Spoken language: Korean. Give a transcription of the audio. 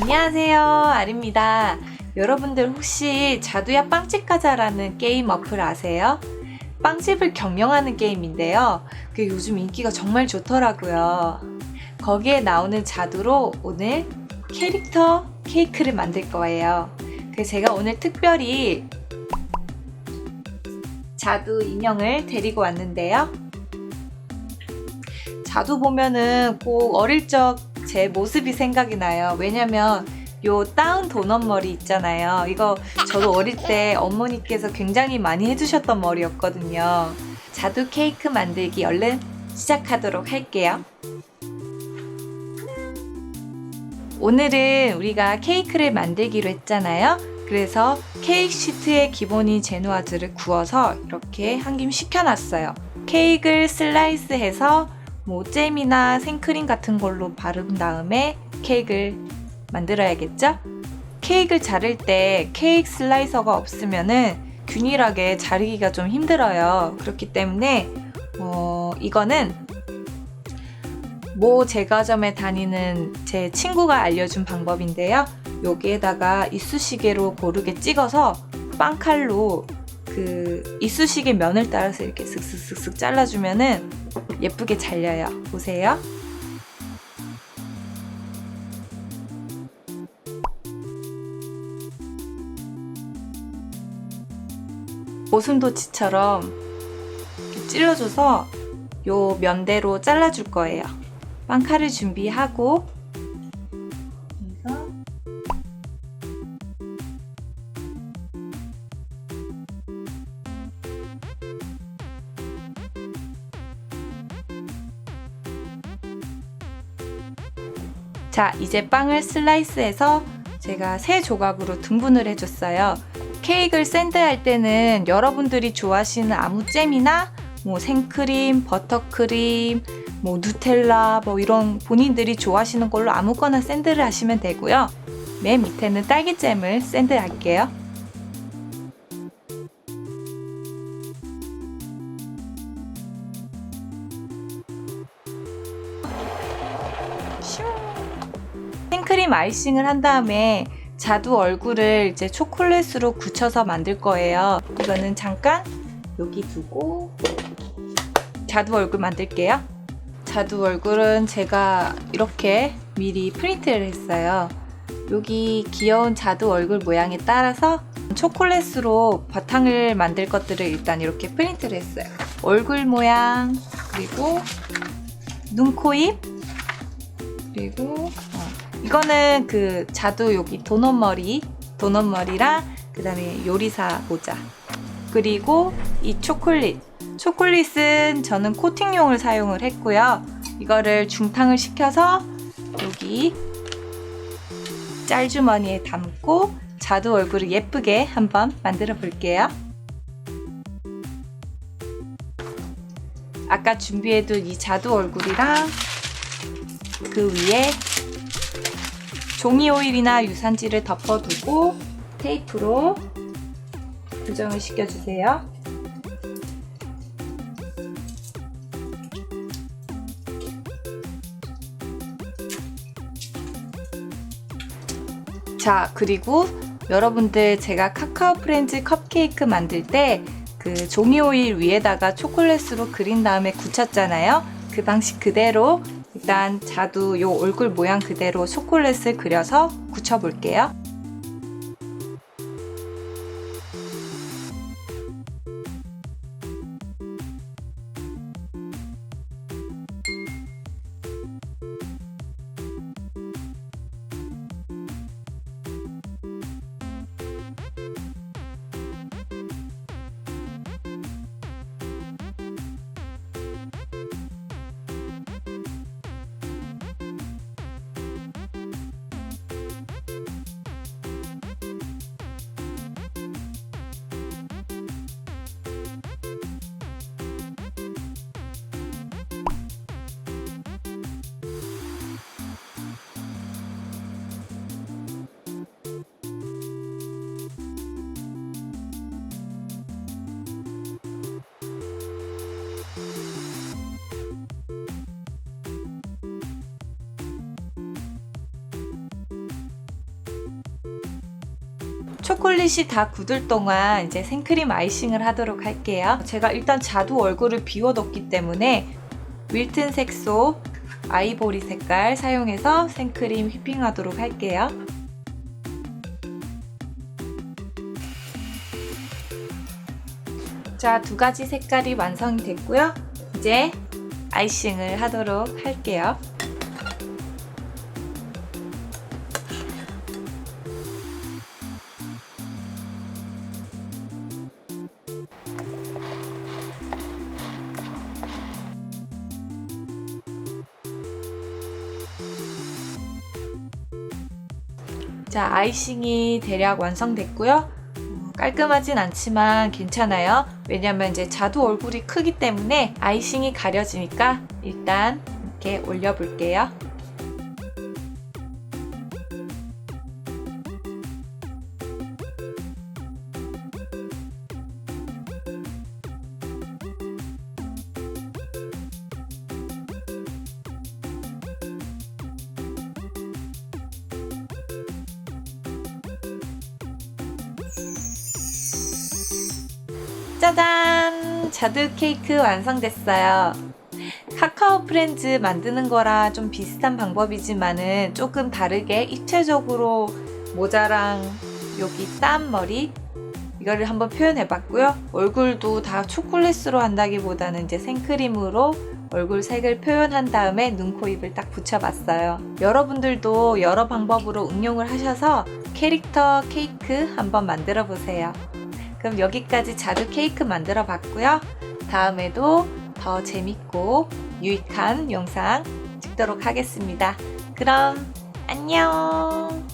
안녕하세요, 아리입니다. 여러분들 혹시 자두야 빵집 가자라는 게임 어플 아세요? 빵집을 경영하는 게임인데요. 그게 요즘 인기가 정말 좋더라고요. 거기에 나오는 자두로 오늘 캐릭터 케이크를 만들 거예요. 그래서 제가 오늘 특별히 자두 인형을 데리고 왔는데요. 자두 보면은 꼭 어릴 적 제 모습이 생각이 나요. 왜냐면 요 다운 도넛 머리 있잖아요. 이거 저도 어릴 때 어머니께서 굉장히 많이 해주셨던 머리였거든요. 자두 케이크 만들기 얼른 시작하도록 할게요. 오늘은 우리가 케이크를 만들기로 했잖아요. 그래서 케이크 시트의 기본인 제누아즈를 구워서 이렇게 한 김 식혀놨어요. 케이크를 슬라이스해서 잼이나 생크림 같은 걸로 바른 다음에 케이크를 만들어야겠죠? 케이크를 자를 때 케이크 슬라이서가 없으면은 균일하게 자르기가 좀 힘들어요. 그렇기 때문에 이거는 제과점에 다니는 제 친구가 알려준 방법인데요. 여기에다가 이쑤시개로 고르게 찍어서 빵칼로 그 이쑤시개 면을 따라서 이렇게 슥슥슥슥 잘라주면은 예쁘게 잘려요. 보세요. 고슴도치처럼 이렇게 찔러줘서 요 면대로 잘라줄 거예요. 빵칼을 준비하고 자, 이제 빵을 슬라이스해서 제가 3조각으로 등분을 해줬어요. 케이크를 샌드할 때는 여러분들이 좋아하시는 아무 잼이나 생크림, 버터크림, 누텔라 이런 본인들이 좋아하시는 걸로 아무거나 샌드를 하시면 되고요. 맨 밑에는 딸기잼을 샌드할게요. 생크림 아이싱을 한 다음에 자두 얼굴을 이제 초콜릿으로 굳혀서 만들 거예요. 이거는 잠깐 여기 두고 자두 얼굴 만들게요. 자두 얼굴은 제가 이렇게 미리 프린트를 했어요. 여기 귀여운 자두 얼굴 모양에 따라서 초콜릿으로 바탕을 만들 것들을 일단 이렇게 프린트를 했어요. 얼굴 모양, 그리고 눈, 코, 입, 그리고 이거는 그 자두 여기 도넛머리랑 그 다음에 요리사 모자, 그리고 이 초콜릿은 저는 코팅용을 사용을 했고요. 이거를 중탕을 시켜서 여기 짤주머니에 담고 자두 얼굴을 예쁘게 한번 만들어 볼게요. 아까 준비해둔 이 자두 얼굴이랑 그 위에 종이 오일이나 유산지를 덮어두고 테이프로 고정을 시켜주세요. 자, 그리고 여러분들 제가 카카오 프렌즈 컵케이크 만들 때 그 종이 오일 위에다가 초콜릿으로 그린 다음에 굳혔잖아요. 그 방식 그대로 일단 자두 요 얼굴 모양 그대로 초콜릿을 그려서 굳혀볼게요. 초콜릿이 다 굳을 동안 이제 생크림 아이싱을 하도록 할게요. 제가 일단 자두 얼굴을 비워뒀기 때문에 윌튼 색소 아이보리 색깔 사용해서 생크림 휘핑하도록 할게요. 자, 두 가지 색깔이 완성이 됐고요. 이제 아이싱을 하도록 할게요. 자, 아이싱이 대략 완성됐고요. 깔끔하진 않지만 괜찮아요. 왜냐면 이제 자두 얼굴이 크기 때문에 아이싱이 가려지니까 일단 이렇게 올려볼게요. 짜잔! 자두 케이크 완성됐어요. 카카오 프렌즈 만드는 거랑 좀 비슷한 방법이지만은 조금 다르게 입체적으로 모자랑 여기 땀 머리 이거를 한번 표현해 봤고요. 얼굴도 다 초콜릿으로 한다기보다는 이제 생크림으로 얼굴 색을 표현한 다음에 눈, 코, 입을 딱 붙여봤어요. 여러분들도 여러 방법으로 응용을 하셔서 캐릭터 케이크 한번 만들어 보세요. 그럼 여기까지 자두 케이크 만들어 봤고요. 다음에도 더 재밌고 유익한 영상 찍도록 하겠습니다. 그럼 안녕!